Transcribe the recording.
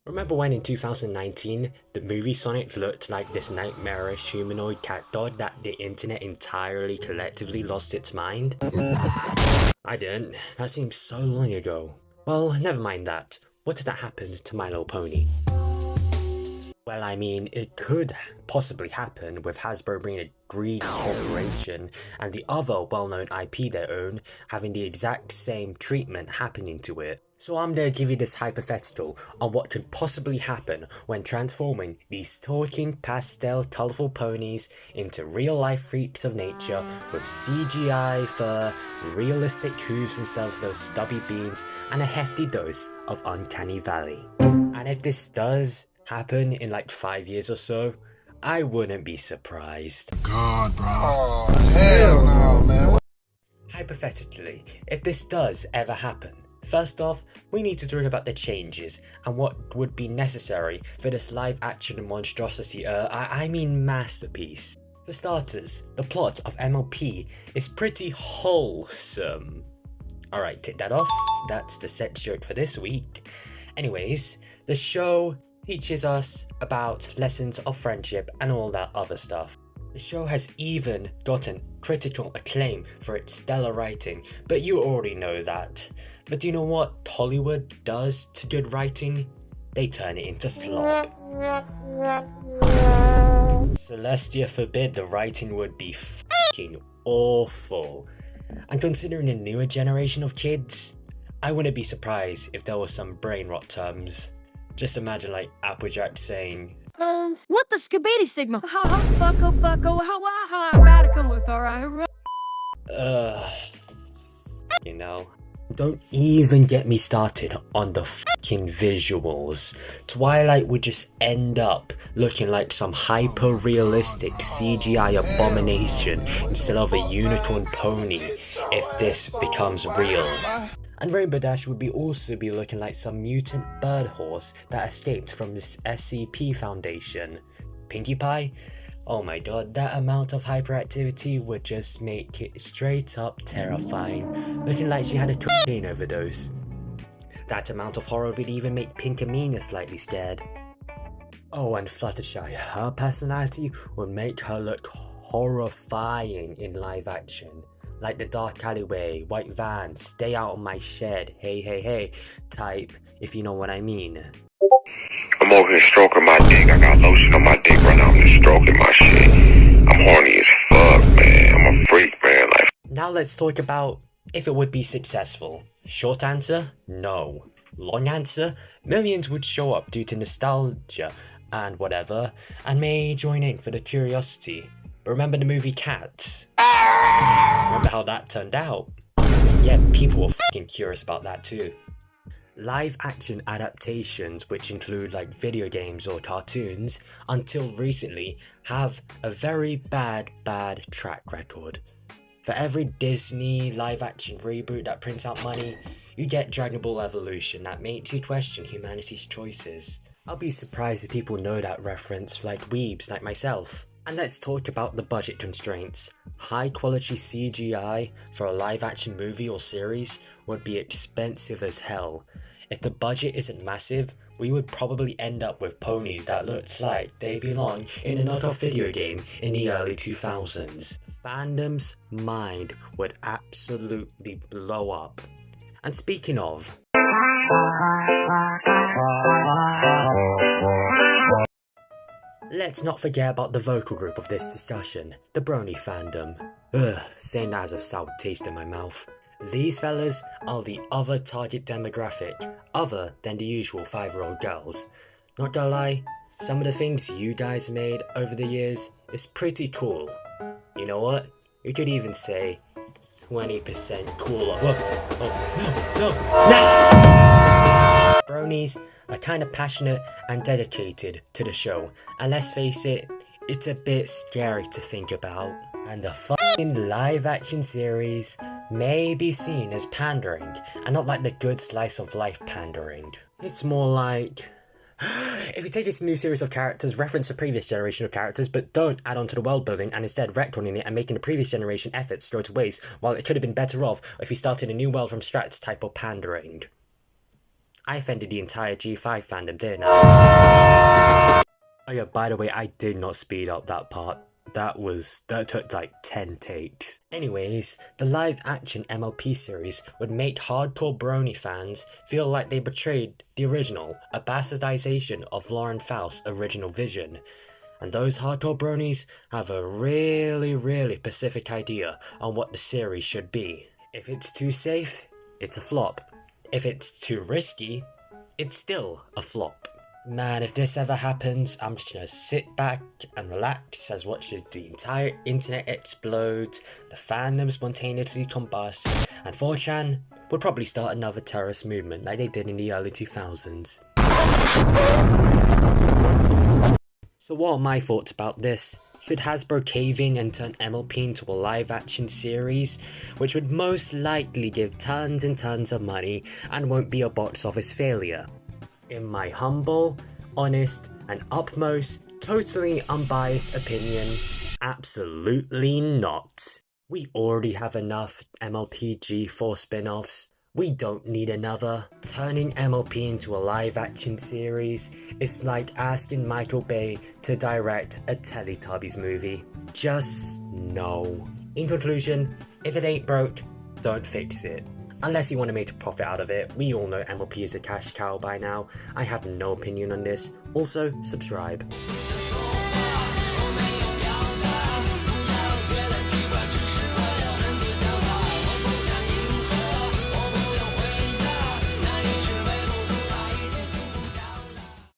Remember when in 2019, the movie Sonic looked like this nightmarish humanoid cat dog that the internet entirely collectively lost its mind? I didn't. That seems so long ago. Well, never mind that. What did that happen to My Little Pony? Well, I mean, it could possibly happen with Hasbro being a greedy corporation and the other well-known IP they own having the exact same treatment happening to it. So I'm gonna give you this hypothetical on what could possibly happen when transforming these talking pastel colourful ponies into real-life freaks of nature with CGI fur, realistic hooves instead of those stubby beams, and a hefty dose of Uncanny Valley. And if this does happen in like 5 years or so, I wouldn't be surprised. God, bro. Oh, hell no, man. Hypothetically, if this does ever happen, first off, we need to talk about the changes and what would be necessary for this live action monstrosity, I mean masterpiece. For starters, the plot of MLP is pretty wholesome. Alright, tick that off, that's the sex joke for this week. Anyways, the show teaches us about lessons of friendship and all that other stuff. The show has even gotten critical acclaim for its stellar writing, but you already know that. But do you know what Hollywood does to good writing? They turn it into slop. Celestia forbid the writing would be fucking awful. And considering the newer generation of kids, I wouldn't be surprised if there was some brain rot terms. Just imagine like Applejack saying, what the skibidi sigma? How fucko, how radical with our you know. Don't even get me started on the fucking visuals. Twilight would just end up looking like some hyper-realistic CGI abomination instead of a unicorn pony if this becomes real. And Rainbow Dash would also be looking like some mutant bird horse that escaped from this SCP Foundation. Pinkie Pie? Oh my god, that amount of hyperactivity would just make it straight up terrifying, looking like she had a cocaine overdose. That amount of horror would even make Pinkamena slightly scared. Oh, and Fluttershy, her personality would make her look horrifying in live action. Like the dark alleyway, white van, stay out of my shed, hey type, if you know what I mean. I'm over here stroking my dick. I got lotion on my dick right now. I'm just stroking my shit. I'm horny as fuck, man. I'm a freak, man. Like. Now let's talk about if it would be successful. Short answer, no. Long answer, millions would show up due to nostalgia and whatever, and may join in for the curiosity. Remember the movie Cats? Remember how that turned out? Yeah, people were fucking curious about that too. Live action adaptations, which include like video games or cartoons, until recently have a very bad track record. For every Disney live action reboot that prints out money, you get Dragon Ball Evolution that makes you question humanity's choices. I'll be surprised if people know that reference like weebs like myself. And let's talk about the budget constraints. High quality CGI for a live action movie or series would be expensive as hell. If the budget isn't massive, we would probably end up with ponies that looked like they belong in a knockoff video game in the early 2000s. Fandom's mind would absolutely blow up. And speaking of, let's not forget about the vocal group of this discussion, the brony fandom. Ugh, saying that has a sour taste in my mouth. These fellas are the other target demographic, other than the usual 5-year-old girls. Not gonna lie, some of the things you guys made over the years is pretty cool. You know what? You could even say 20% cooler. Whoa, no! Bronies are kinda passionate and dedicated to the show, and let's face it, it's a bit scary to think about. And the fucking live action series may be seen as pandering, and not like the good slice of life pandering. It's more like, if you take this new series of characters, reference the previous generation of characters, but don't add on to the world building and instead retconning it and making the previous generation efforts go to waste, while it could have been better off if you started a new world from scratch type of pandering. I offended the entire G5 fandom, didn't I? Oh yeah, by the way, I did not speed up that part. That took like 10 takes. Anyways, the live action MLP series would make hardcore brony fans feel like they betrayed the original, a bastardization of Lauren Faust's original vision. And those hardcore bronies have a really specific idea on what the series should be. If it's too safe, it's a flop. If it's too risky, it's still a flop. Man, if this ever happens, I'm just gonna sit back and relax as watches the entire internet explode, the fandom spontaneously combust, and 4chan would probably start another terrorist movement like they did in the early 2000s. So what are my thoughts about this? Should Hasbro cave in and turn MLP into a live action series, which would most likely give tons and tons of money and won't be a box office failure? In my humble, honest, and utmost, totally unbiased opinion, absolutely not. We already have enough MLP G4 spin-offs. We don't need another. Turning MLP into a live action series is like asking Michael Bay to direct a Teletubbies movie. Just no. In conclusion, if it ain't broke, don't fix it. Unless you want to make a profit out of it. We all know MLP is a cash cow by now. I have no opinion on this. Also, subscribe.